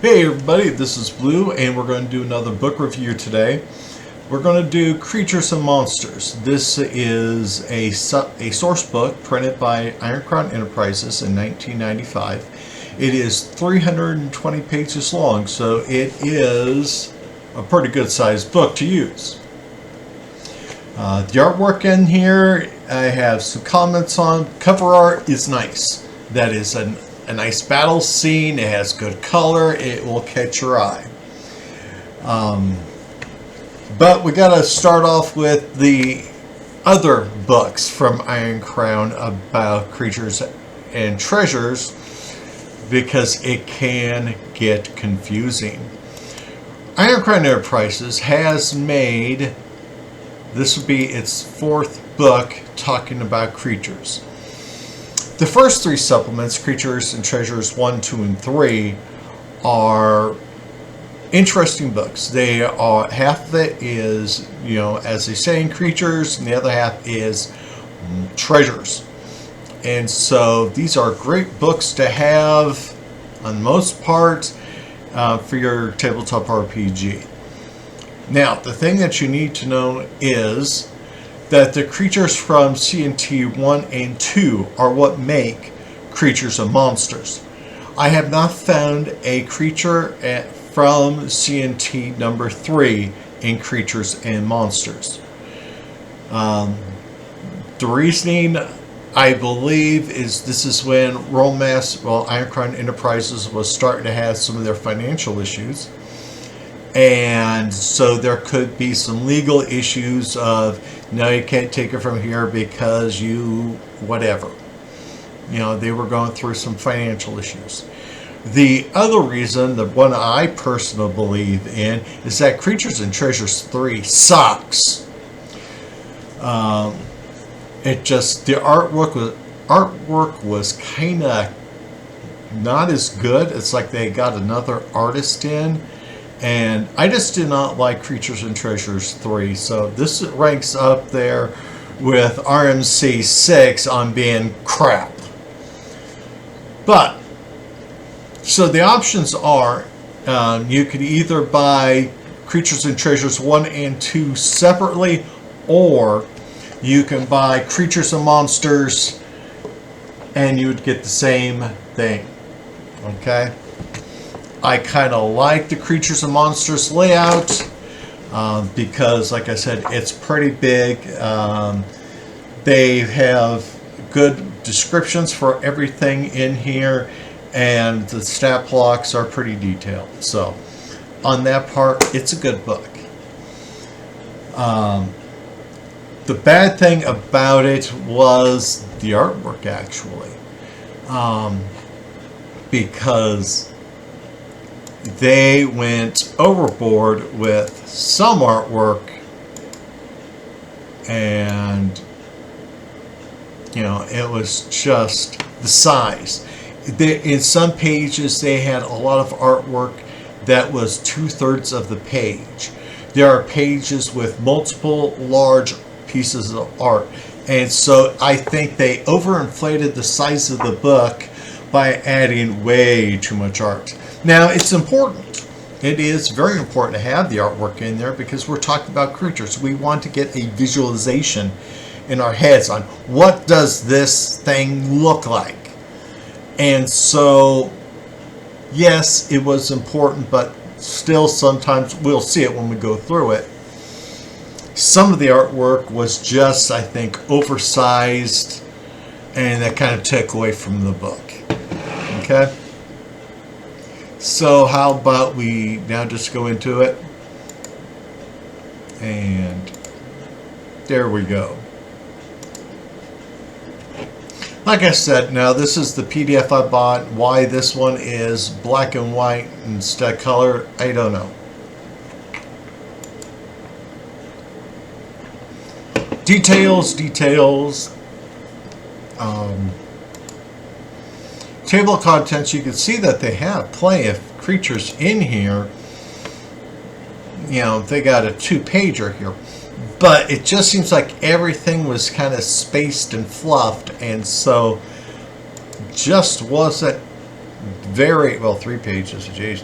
Hey everybody, this is Blue and we're going to do another book review today. We're going to do Creatures and Monsters. This is a source book printed by Iron Crown Enterprises in 1995. It is 320 pages long, so it is a pretty good sized book to use. The artwork in here, I have some comments on. Cover art is nice. That is a nice battle scene. It has good color. It will catch your eye. But we got to start off with the other books from Iron Crown about creatures and treasures, because it can get confusing. Iron Crown Enterprises has made, this would be its fourth book talking about creatures. The first three supplements, Creatures and Treasures 1, 2, and 3, are interesting books. They are, half of it is, as they say in creatures, and the other half is treasures. And so these are great books to have, on most part, for your tabletop RPG. Now, the thing that you need to know is that the creatures from C&T 1 and 2 are what make Creatures and Monsters. I have not found a creature from C&T number 3 in Creatures and Monsters. The reasoning, I believe, is this is when Rolemaster, Iron Crown Enterprises was starting to have some of their financial issues. And so there could be some legal issues of, no, you can't take it from here because you, whatever. They were going through some financial issues. The other reason, the one I personally believe in, is that Creatures and Treasures 3 sucks. It just, the artwork was kind of not as good. It's like they got another artist in. And I just did not like Creatures and Treasures 3. So this ranks up there with RMC 6 on being crap. But, so the options are, you could either buy Creatures and Treasures 1 and 2 separately, or you can buy Creatures and Monsters and you would get the same thing. Okay? I kind of like the Creatures and Monsters layout because, like I said, it's pretty big. They have good descriptions for everything in here, and the stat blocks are pretty detailed. So, on that part, it's a good book. The bad thing about it was the artwork, actually, because they went overboard with some artwork, and it was just the size. In some pages they had a lot of artwork that was 2/3 of the page. There are pages with multiple large pieces of art, and so I think they overinflated the size of the book by adding way too much art. Now, it's important. It is very important to have the artwork in there because we're talking about creatures. We want to get a visualization in our heads on what does this thing look like. And so, yes, it was important, but still sometimes we'll see it when we go through it. Some of the artwork was just, I think, oversized, and that kind of took away from the book. Okay? So how about we now just go into it, and there we go. Like I said, now this is the PDF I bought. Why this one is black and white instead of color, I don't know. Details. Table of contents, you can see that they have plenty of creatures in here. They got a 2-pager here. But it just seems like everything was kind of spaced and fluffed, and so just wasn't very well. 3 pages, geez.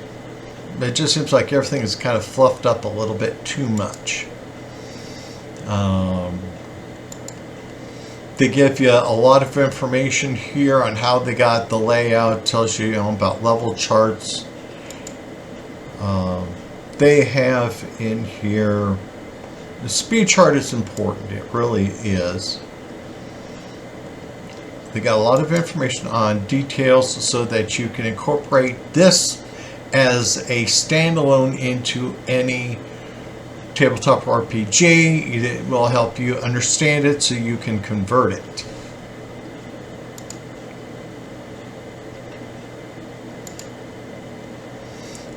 it just seems like everything is kind of fluffed up a little bit too much. They give you a lot of information here on how they got the layout. Tells you, about level charts. They have in here, the speed chart is important. It really is. They got a lot of information on details so that you can incorporate this as a standalone into any tabletop RPG. It will help you understand it so you can convert it.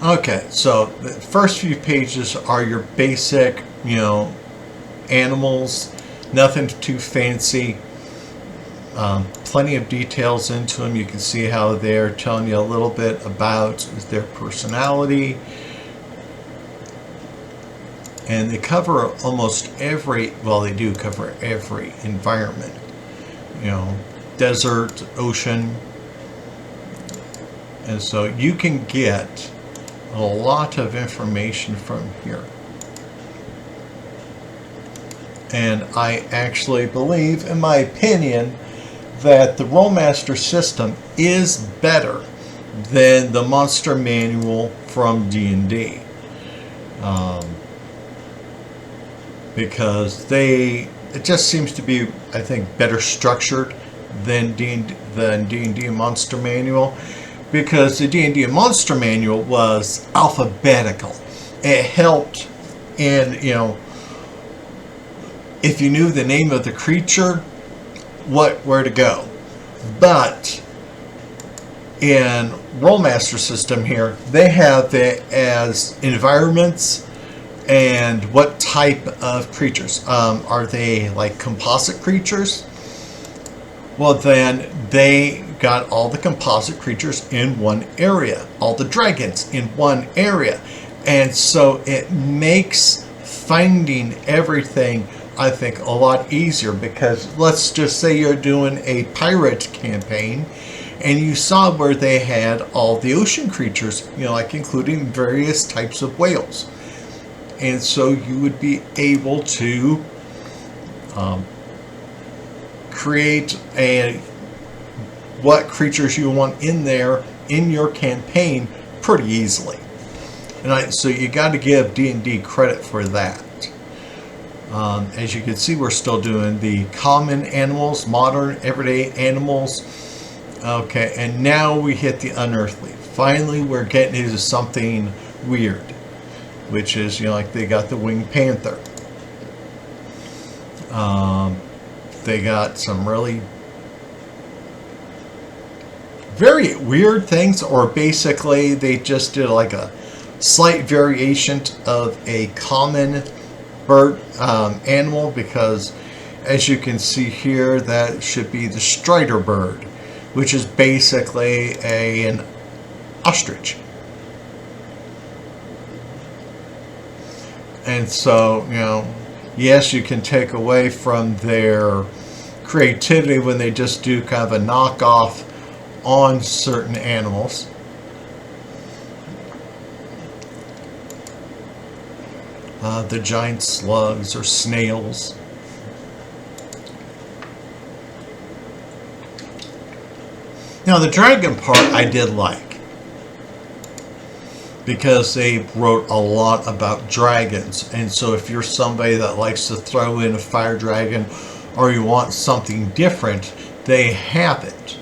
Okay, so the first few pages are your basic, animals, nothing too fancy. Plenty of details into them. You can see how they're telling you a little bit about their personality. And they cover almost every, well, they do cover every environment. Desert, ocean. And so you can get a lot of information from here. And I actually believe, in my opinion, that the Rolemaster system is better than the Monster Manual from D&D. Because it just seems to be, I think, better structured than D&D Monster Manual. Because the D&D Monster Manual was alphabetical. It helped in, if you knew the name of the creature, where to go. But in Rolemaster system here, they have it as environments and what type of creatures. Are they like composite creatures? Well, then they got all the composite creatures in one area, all the dragons in one area. And so it makes finding everything, I think, a lot easier, because let's just say you're doing a pirate campaign and you saw where they had all the ocean creatures, like including various types of whales. And so you would be able to create what creatures you want in there in your campaign pretty easily. And so you got to give D&D credit for that. As you can see, we're still doing the common animals, modern, everyday animals. Okay, and now we hit the unearthly. Finally, we're getting into something weird, which is, like they got the winged panther. They got some really very weird things, or basically they just did like a slight variation of a common bird animal, because as you can see here, that should be the strider bird, which is basically an ostrich. And so, yes, you can take away from their creativity when they just do kind of a knockoff on certain animals. The giant slugs or snails. Now the dragon part I did like, because they wrote a lot about dragons, and so if you're somebody that likes to throw in a fire dragon, or you want something different, they have it.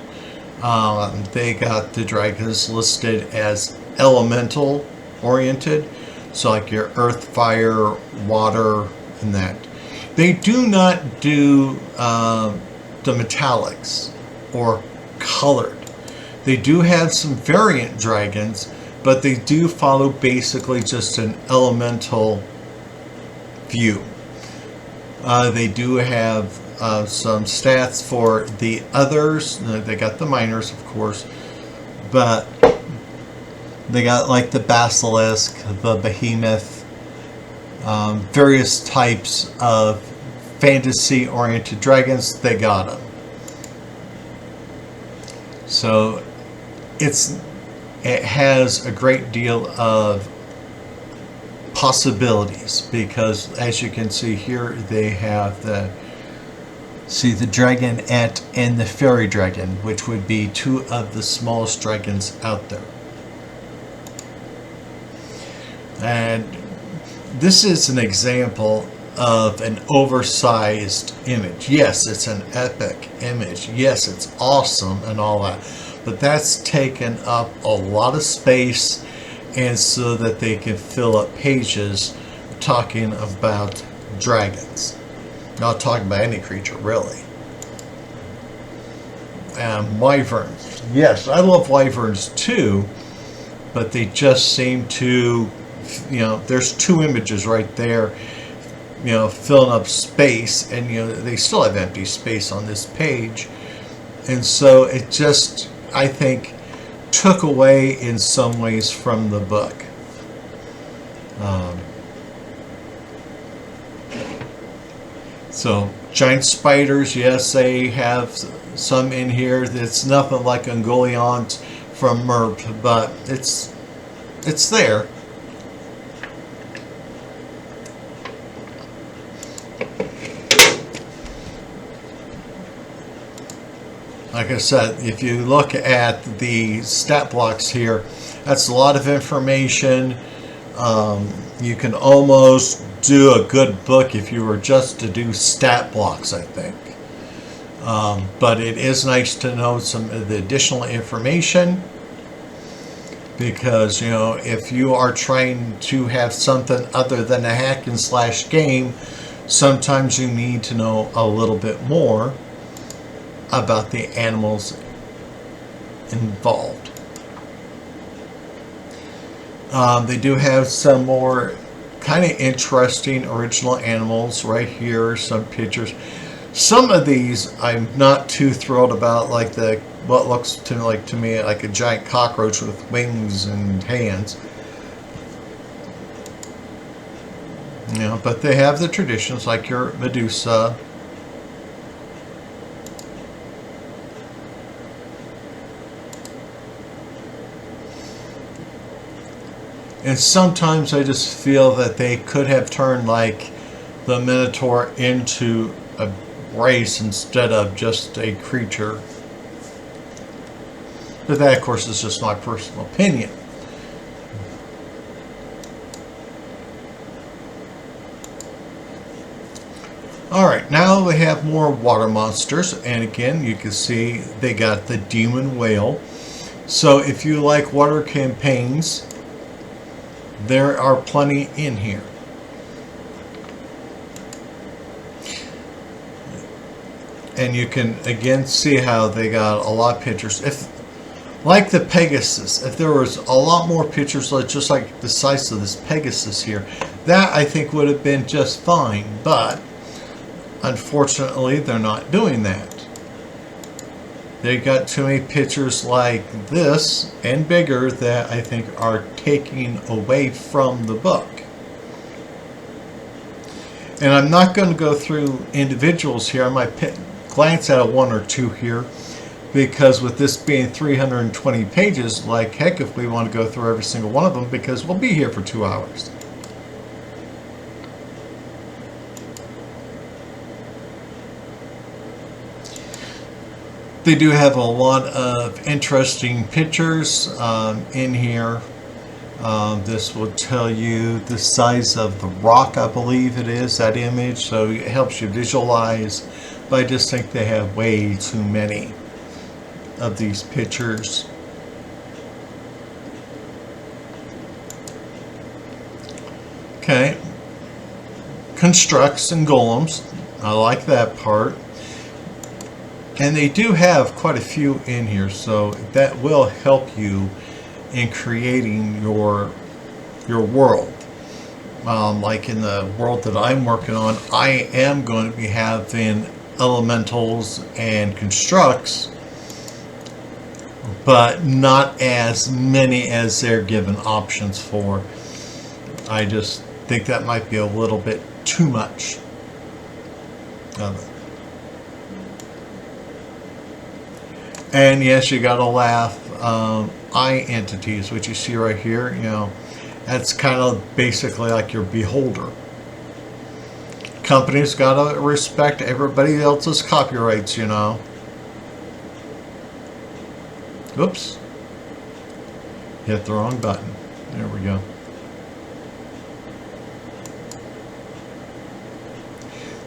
They got the dragons listed as elemental oriented, so like your earth, fire, water, and that. They do not do the metallics or colored. They do have some variant dragons, but they do follow basically just an elemental view. They do have some stats for the others. They got the minors, of course, but they got like the basilisk, the behemoth, various types of fantasy-oriented dragons. They got them. So it's it has a great deal of possibilities, because as you can see here, they have the dragonette and the fairy dragon, which would be two of the smallest dragons out there. And this is an example of an oversized image. Yes, it's an epic image. Yes, it's awesome and all that. But that's taken up a lot of space, and so that they can fill up pages talking about dragons. Not talking about any creature, really. Wyverns. Yes, I love wyverns too, but they just seem to, there's two images right there, filling up space, and, they still have empty space on this page. And so it just, I think, took away in some ways from the book. So giant spiders, yes, they have some in here. It's nothing like Ungoliant from Merp, but it's there. Like I said, if you look at the stat blocks here, that's a lot of information. You can almost do a good book if you were just to do stat blocks, I think. But it is nice to know some of the additional information, because, if you are trying to have something other than a hack and slash game, sometimes you need to know a little bit more about the animals involved. They do have some more kind of interesting original animals right here. Some pictures. Some of these I'm not too thrilled about, like what looks to me like a giant cockroach with wings and hands. But they have the traditions, like your Medusa. And sometimes I just feel that they could have turned like the Minotaur into a race instead of just a creature. But that, of course, is just my personal opinion. Alright, now we have more water monsters. And again, you can see they got the demon whale. So if you like water campaigns, there are plenty in here. And you can again see how they got a lot of pictures. If, like the Pegasus, if there was a lot more pictures, just like the size of this Pegasus here, that I think would have been just fine. But unfortunately, they're not doing that. They got too many pictures like this and bigger that I think are taking away from the book. And I'm not going to go through individuals here. I might glance at one or two here, because with this being 320 pages, like heck if we want to go through every single one of them, because we'll be here for 2 hours. They do have a lot of interesting pictures in here. This will tell you the size of the rock, I believe it is, that image, so it helps you visualize. But I just think they have way too many of these pictures. Okay. Constructs and golems. I like that part. And they do have quite a few in here, so that will help you in creating your world. Like in the world that I'm working on, I am going to be having elementals and constructs, but not as many as they're given options for. I just think that might be a little bit too much of it. And yes, you gotta laugh. eye entities, which you see right here. You know, that's kind of basically like your beholder. Companies gotta respect everybody else's copyrights, you know. Oops. Hit the wrong button. There we go.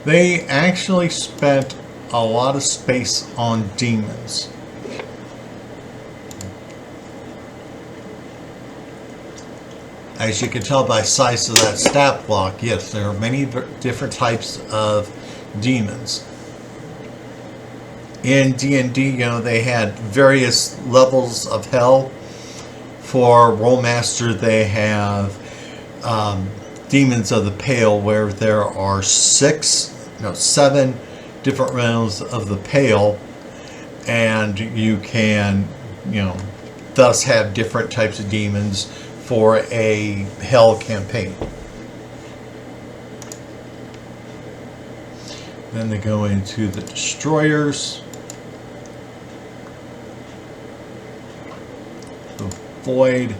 They actually spent a lot of space on demons. As you can tell by the size of that stat block, yes, there are many different types of demons. In D&D, you know, they had various levels of hell. For Rolemaster, they have Demons of the Pale, where there are 7 different realms of the Pale, and you can, you know, thus have different types of demons for a hell campaign. Then they go into the destroyers, the void.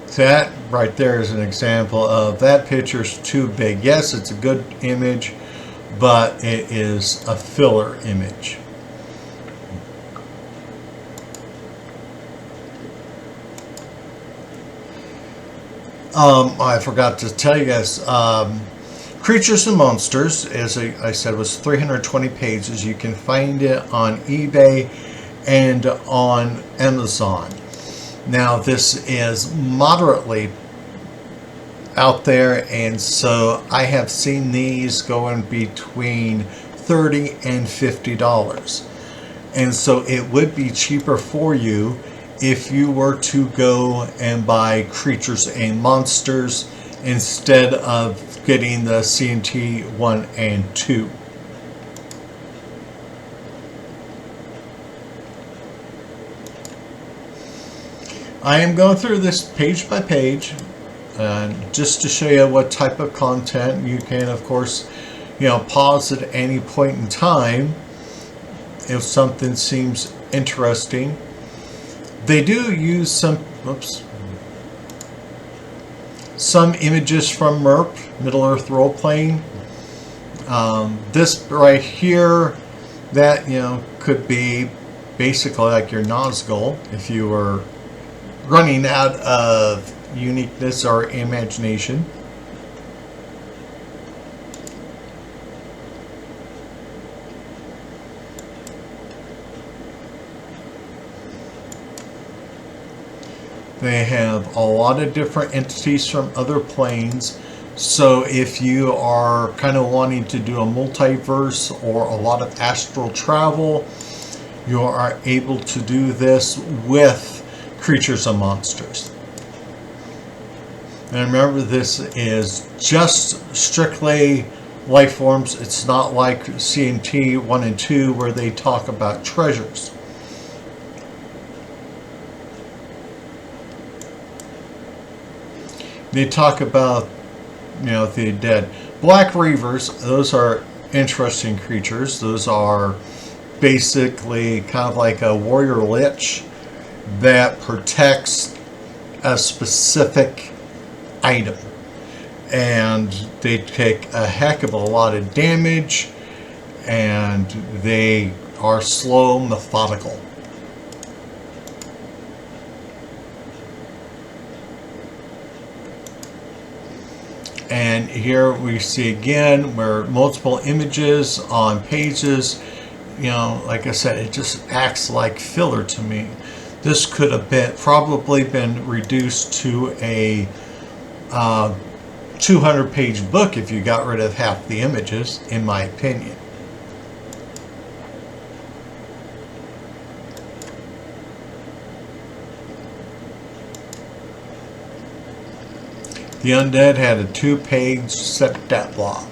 So that right there is an example of that picture's too big. Yes, it's a good image, but it is a filler image. I forgot to tell you guys, Creatures and Monsters, as I said, was 320 pages. You can find it on eBay and on Amazon. Now, this is moderately out there, and so I have seen these going between $30 and $50. And so it would be cheaper for you if you were to go and buy Creatures and Monsters instead of getting the C&T 1 and 2. I am going through this page by page just to show you what type of content. You can, of course, you know, pause at any point in time if something seems interesting. They do use some images from MERP, Middle-earth Role-Playing. This right here, that, you know, could be basically like your Nazgul if you were running out of uniqueness or imagination. They have a lot of different entities from other planes. So if you are kind of wanting to do a multiverse or a lot of astral travel, you are able to do this with Creatures and Monsters. And remember, this is just strictly life forms. It's not like C&T 1 and 2 where they talk about treasures. They talk about, you know, the dead. Black Reavers, those are interesting creatures. Those are basically kind of like a warrior lich that protects a specific item. And they take a heck of a lot of damage, and they are slow, methodical. And here we see again where multiple images on pages, you know, like I said, it just acts like filler to me. This could have probably been reduced to a 200-page book if you got rid of half the images, in my opinion. The Undead had a 2-page stat block.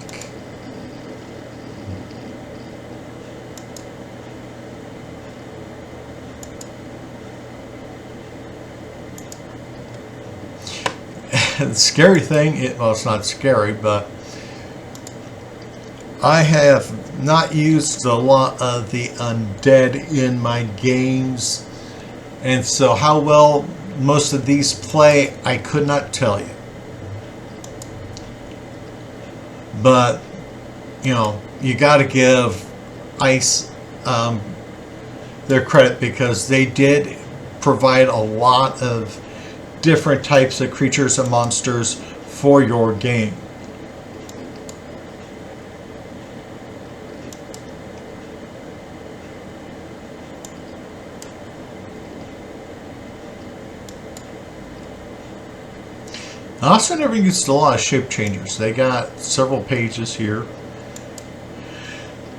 The scary thing, well, it's not scary, but I have not used a lot of the undead in my games, and so how well most of these play, I could not tell you. But, you know, you got to give ICE their credit, because they did provide a lot of different types of creatures and monsters for your game. I also never used a lot of shape changers. They got several pages here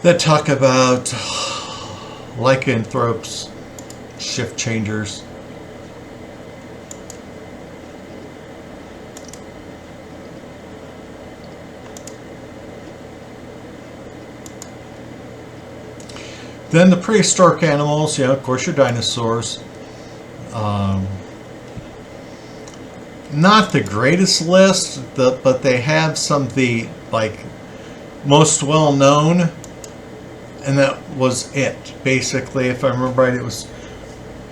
that talk about lycanthropes, shift changers. Then the prehistoric animals, of course your dinosaurs. Not the greatest list, but they have some of the most well known, and that was it. Basically, if I remember right, it was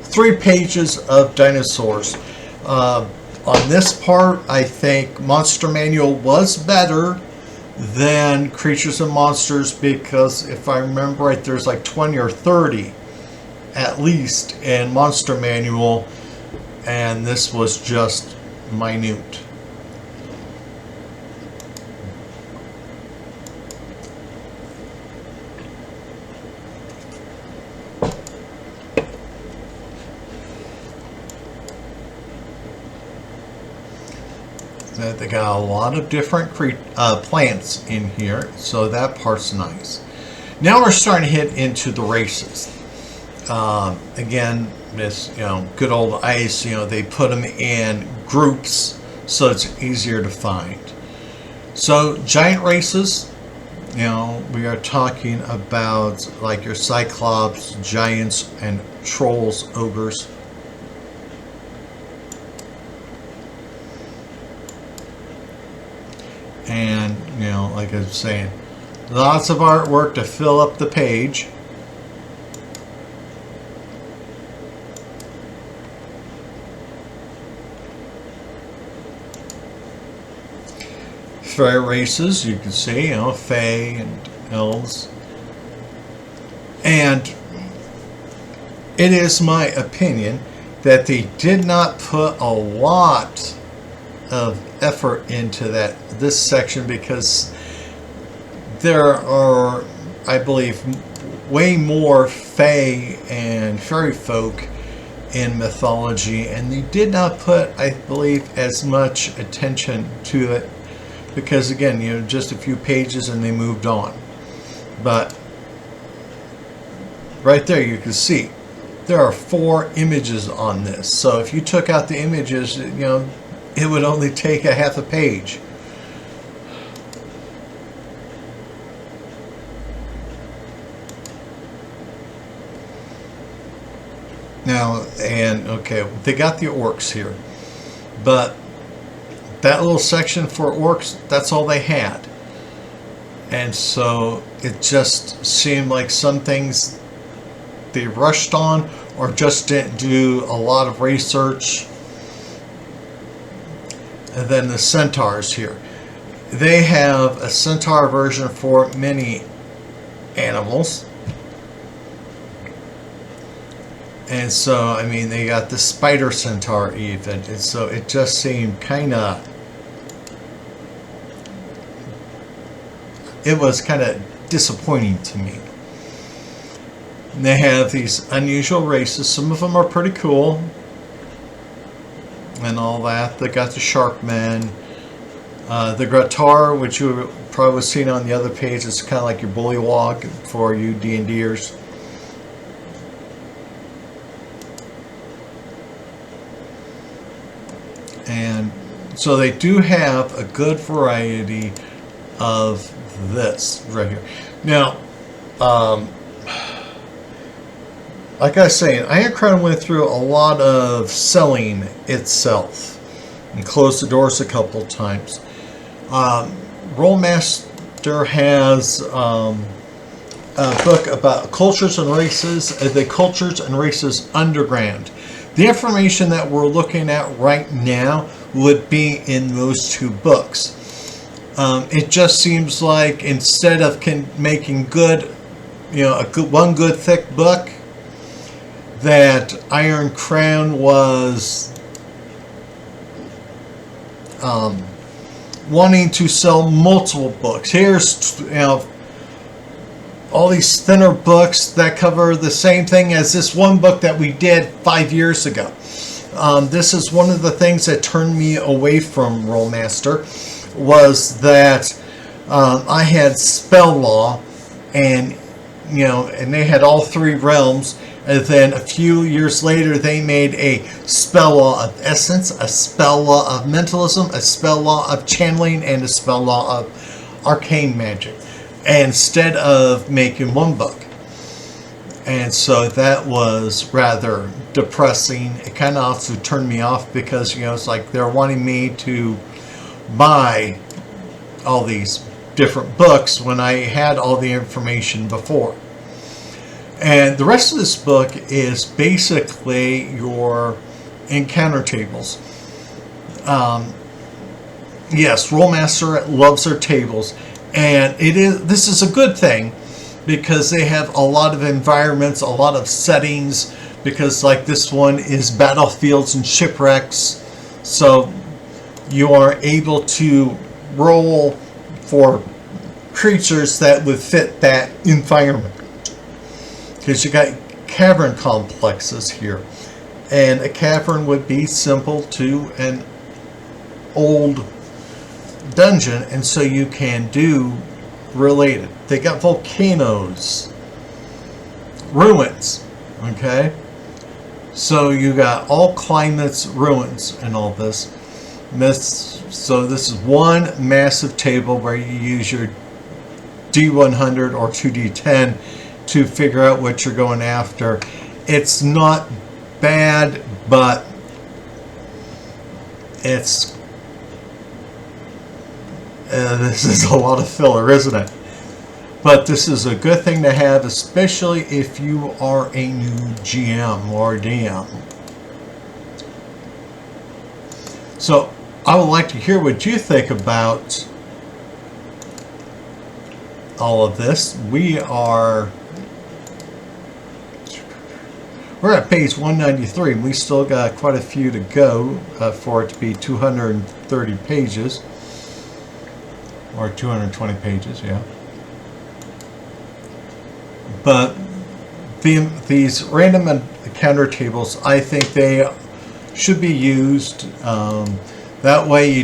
3 pages of dinosaurs. On this part, I think Monster Manual was better than Creatures and Monsters, because if I remember right, there's like 20 or 30 at least in Monster Manual, and this was just minute. They got a lot of different plants in here, so that part's nice. Now we're starting to hit into the races. Again, this good old ICE, they put them in groups so it's easier to find. So giant races, we are talking about like your cyclops, giants, and trolls, ogres. And like I was saying, lots of artwork to fill up the page. Fae races, you can see, Fae and elves. And it is my opinion that they did not put a lot of effort into this section, because there are, I believe, way more Fae and fairy folk in mythology, and they did not put, I believe, as much attention to it, because again, just a few pages and they moved on. But right there you can see there are 4 images on this, so if you took out the images, it would only take a half a page. Now, and okay, they got the orcs here, but that little section for orcs, that's all they had. And so it just seemed like some things they rushed on, or just didn't do a lot of research. And then the centaurs here. They have a centaur version for many animals. And so, I mean, they got the spider centaur even. And so it just seemed it was kind of disappointing to me. And they have these unusual races. Some of them are pretty cool and all that. They got the Sharkmen, the Gratar, which you probably have seen on the other page. It's kind of like your bullywog for you D&Ders. And so they do have a good variety of this right here. Now, like I was saying, Iron Crown went through a lot of selling itself and closed the doors a couple of times. Rolemaster chapter has a book about cultures and races, the cultures and races underground. The information that we're looking at right now would be in those two books. It just seems like instead of making good, one good thick book, that Iron Crown was wanting to sell multiple books. Here's all these thinner books that cover the same thing as this one book that we did 5 years ago. This is one of the things that turned me away from Rolemaster, was that I had spell law, and they had all three realms. And then a few years later, they made a spell law of essence, a spell law of mentalism, a spell law of channeling, and a spell law of arcane magic, instead of making one book. And so that was rather depressing. It kind of also turned me off, because it's like they're wanting me to buy all these different books when I had all the information before. And the rest of this book is basically your encounter tables. Yes, Rolemaster loves their tables, and this is a good thing, because they have a lot of environments, a lot of settings, because like this one is battlefields and shipwrecks, so you are able to roll for creatures that would fit that environment. Because you got cavern complexes here, and a cavern would be simple to an old dungeon, and so you can do related. They got volcanoes, ruins, okay? So you got all climates, ruins, and all this. So this is one massive table where you use your D100 or 2D10 to figure out what you're going after. It's not bad, but this is a lot of filler, isn't it? But this is a good thing to have, especially if you are a new GM or DM. So I would like to hear what you think about all of this. We're at page 193, and we still got quite a few to go for it to be 230 pages. Or 220 pages, yeah. But these random encounter tables, I think they should be used. That way,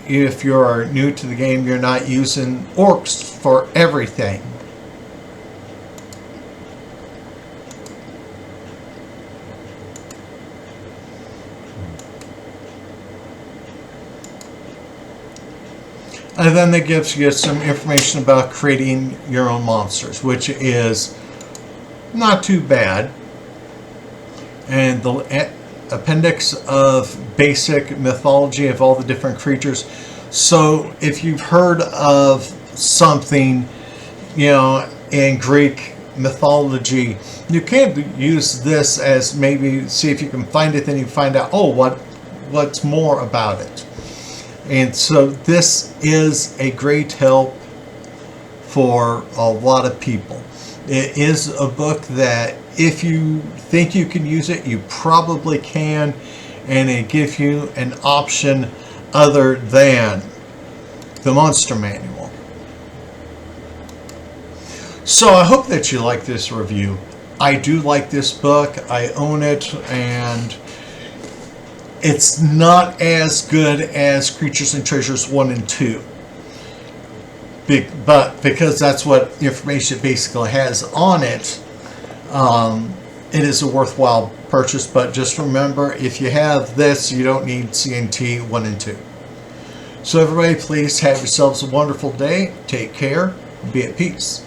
if you're new to the game, you're not using orcs for everything. And then it gives you some information about creating your own monsters, which is not too bad. And the appendix of basic mythology of all the different creatures. So if you've heard of something, in Greek mythology, you can use this as maybe see if you can find it, then you find out, what's more about it. And so this is a great help for a lot of people. It is a book that if you think you can use it, you probably can, and it gives you an option other than the Monster Manual. So I hope that you like this review. I do like this book. I own it, and it's not as good as Creatures and Treasures 1 and 2. But because that's what information it basically has on it, it is a worthwhile purchase. But just remember, if you have this, you don't need CNT 1 and 2. So everybody, please have yourselves a wonderful day. Take care. Be at peace.